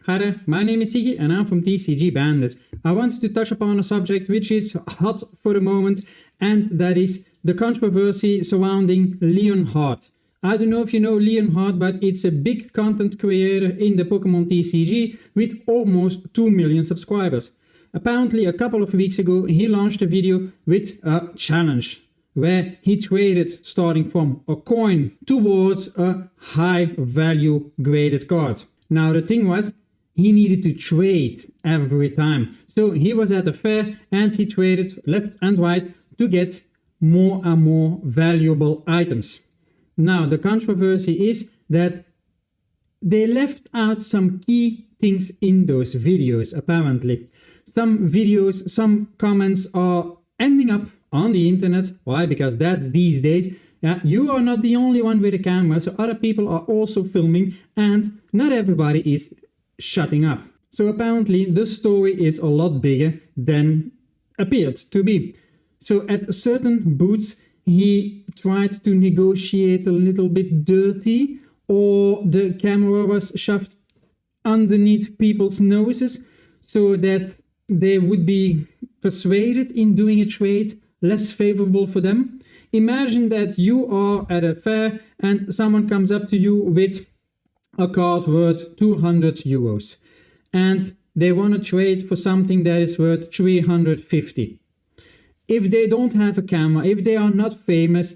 Hi there, my name is Sigi and I'm from TCG Bandits. I wanted to touch upon a subject which is hot for the moment, and that is the controversy surrounding Leonhart. I don't know if you know Leonhart, but it's a big content creator in the Pokemon TCG with almost 2 million subscribers. Apparently a couple of weeks ago he launched a video with a challenge where he traded starting from a coin towards a high value graded card. Now the thing was, he needed to trade every time. So he was at a fair and he traded left and right to get more and more valuable items. Now the controversy is that they left out some key things in those videos apparently. Some videos, some comments are ending up on the internet. Why? Because that's these days. You are not the only one with a camera, so other people are also filming and not everybody is shutting up. So apparently the story is a lot bigger than appeared to be. So at certain booths he tried to negotiate a little bit dirty, or the camera was shoved underneath people's noses so that they would be persuaded in doing a trade less favorable for them. Imagine that you are at a fair and someone comes up to you with a card worth 200 euros and they want to trade for something that is worth 350. If they don't have a camera, if they are not famous,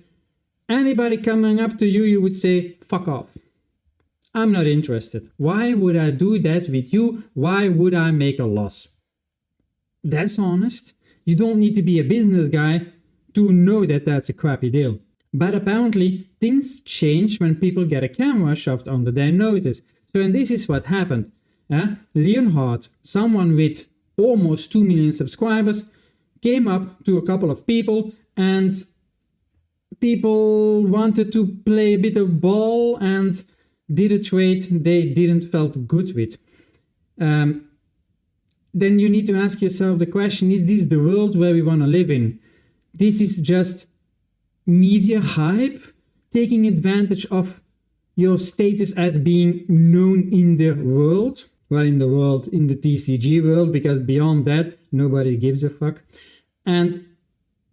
anybody coming up to you, you would say, fuck off. I'm not interested. Why would I do that with you? Why would I make a loss? That's honest. You don't need to be a business guy to know that that's a crappy deal. But apparently things change when people get a camera shoved under their noses. So and this is what happened. Leonhart, someone with almost 2 million subscribers, came up to a couple of people and people wanted to play a bit of ball and did a trade they didn't felt good with. Then you need to ask yourself the question, is this the world where we want to live in? This is just media hype, taking advantage of your status as being known in the world. Well, in the world, in the TCG world, because beyond that, nobody gives a fuck. And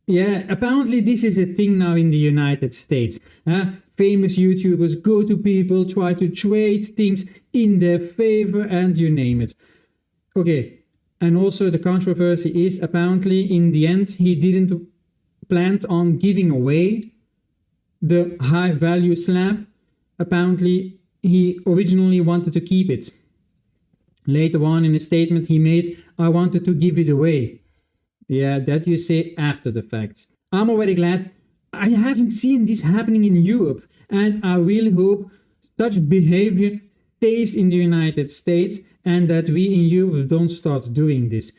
yeah, apparently this is a thing now in the United States. Famous YouTubers go to people, try to trade things in their favor, and you name it. Okay, and also the controversy is apparently in the end he didn't planned on giving away the high value slab. Apparently he originally wanted to keep it. Later on in a statement he made, I wanted to give it away. Yeah, that you say after the fact. I'm already glad I haven't seen this happening in Europe, and I really hope such behavior stays in the United States and that we in Europe don't start doing this.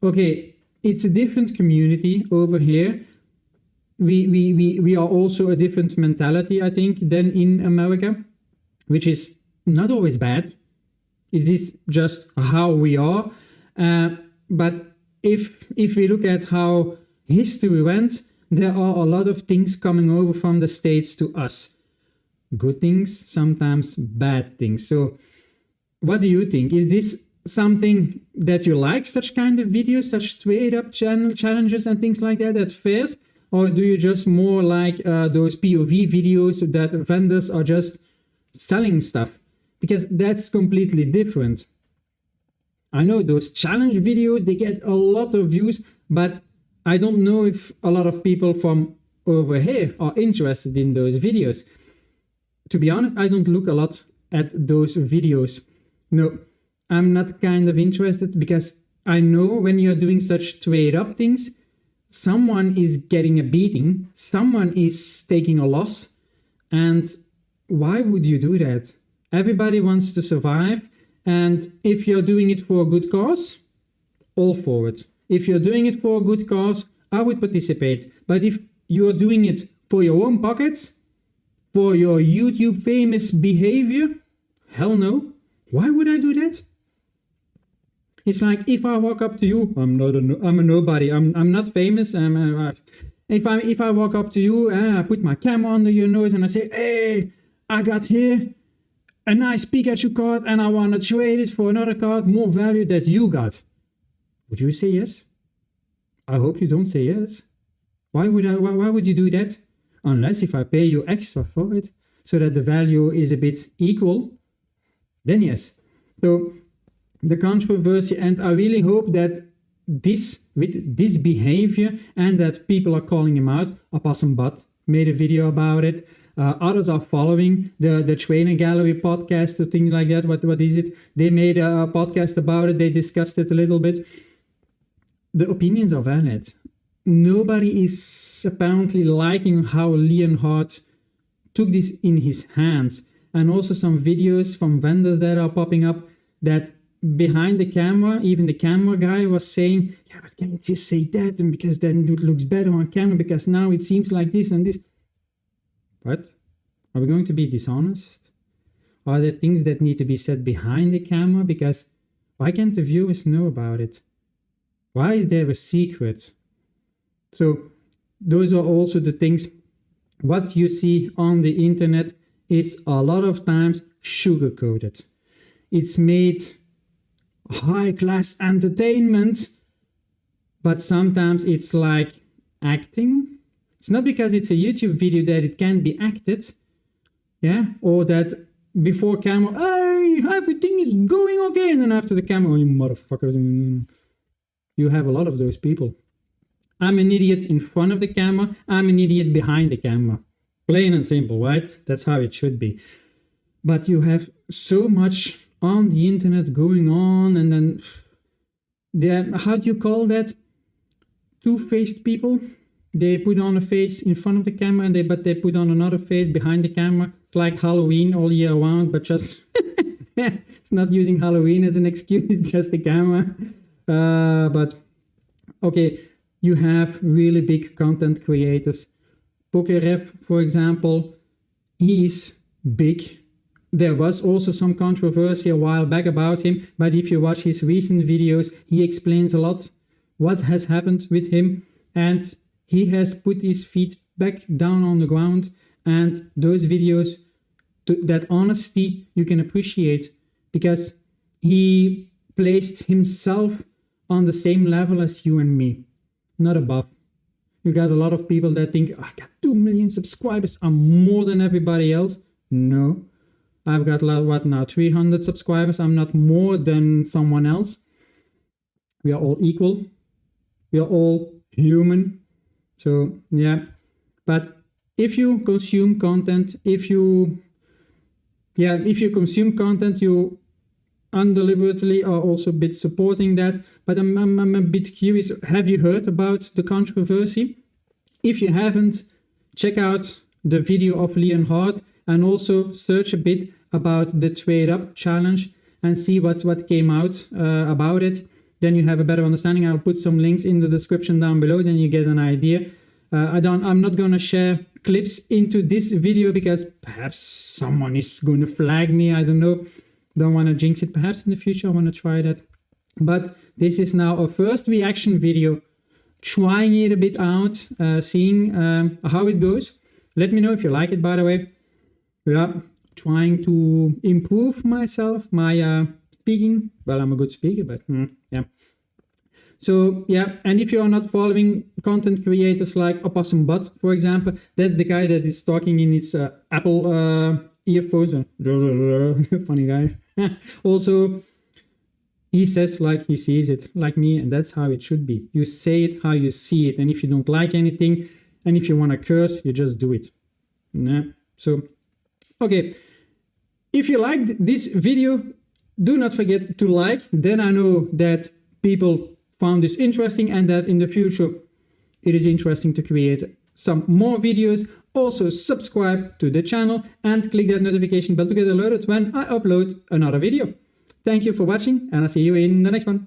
Okay, it's a different community over here. We are also a different mentality, I think, than in America, which is not always bad. It is just how we are. But if we look at how history went, there are a lot of things coming over from the States to us. Good things, sometimes bad things. So what do you think? Is this something that you like, such kind of videos, such straight up challenges and things like that at fairs? Or do you just more like those POV videos that vendors are just selling stuff? Because that's completely different. I know those challenge videos, they get a lot of views, but I don't know if a lot of people from over here are interested in those videos. To be honest, I don't look a lot at those videos. No, I'm not kind of interested because I know when you're doing such trade up things, someone is getting a beating, someone is taking a loss, and why would you do that? Everybody wants to survive, and if you're doing it for a good cause, all for it. If you're doing it for a good cause, I would participate. But if you're doing it for your own pockets, for your YouTube famous behavior, hell no. Why would I do that? It's like if I walk up to you, I'm a nobody. I'm not famous. If I walk up to you, I put my camera under your nose and I say, hey, I got here a nice Pikachu card and I want to trade it for another card more value that you got. Would you say yes? I hope you don't say yes. Why would you do that? Unless if I pay you extra for it, so that the value is a bit equal, then yes. So the controversy, and I really hope that with this behavior and that people are calling him out. Opossum Bot made a video about it. Others are following the Trainer Gallery podcast or things like that. What is it? They made a podcast about it. They discussed it a little bit. The opinions are valid. Nobody is apparently liking how Leonhart took this in his hands. And also some videos from vendors that are popping up that behind the camera, even the camera guy was saying, yeah, but can't you say that? And because then it looks better on camera, because now it seems like this and this. What? Are we going to be dishonest? Are there things that need to be said behind the camera? Because why can't the viewers know about it? Why is there a secret? So those are also the things. What you see on the internet is a lot of times sugar-coated. It's made high-class entertainment, but sometimes it's like acting. It's not because it's a YouTube video that it can be acted, yeah, or that before camera, hey, everything is going okay, and then after the camera, oh, you motherfuckers. You have a lot of those people. I'm an idiot in front of the camera, I'm an idiot behind the camera. Plain and simple, right? That's how it should be. But you have so much on the internet going on, and then how do you call that? Two-faced people. They put on a face in front of the camera, and but they put on another face behind the camera. It's like Halloween all year round, but just it's not using Halloween as an excuse. It's just the camera. But okay, you have really big content creators. Pokeref, for example, he is big. There was also some controversy a while back about him, but if you watch his recent videos, he explains a lot what has happened with him, and he has put his feet back down on the ground, and those videos, that honesty you can appreciate, because he placed himself on the same level as you and me, not above. You got a lot of people that think, I got 2 million subscribers, I'm more than everybody else. No. I've got, what now, 300 subscribers. I'm not more than someone else. We are all equal. We are all human. So, yeah. But if you consume content, if you consume content, you undeliberately are also a bit supporting that. But I'm a bit curious. Have you heard about the controversy? If you haven't, check out the video of Leonhart, and also search a bit about the Trade Up challenge and see what came out about it. Then you have a better understanding. I'll put some links in the description down below, then you get an idea. I'm not going to share clips into this video because perhaps someone is going to flag me. I don't know. Don't want to jinx it. Perhaps in the future I want to try that. But this is now a first reaction video, trying it a bit out, seeing how it goes. Let me know if you like it, by the way. Yeah, trying to improve myself, my speaking. Well, I'm a good speaker, but yeah. So yeah, and if you are not following content creators like Opossum Bot, for example, that's the guy that is talking in its Apple earphones. Funny guy. Also, he says like he sees it, like me, and that's how it should be. You say it how you see it, and if you don't like anything, and if you want to curse, you just do it. Yeah. So, okay. If you liked this video, do not forget to like. Then I know that people found this interesting and that in the future it is interesting to create some more videos. Also subscribe to the channel and click that notification bell to get alerted when I upload another video. Thank you for watching, and I'll see you in the next one.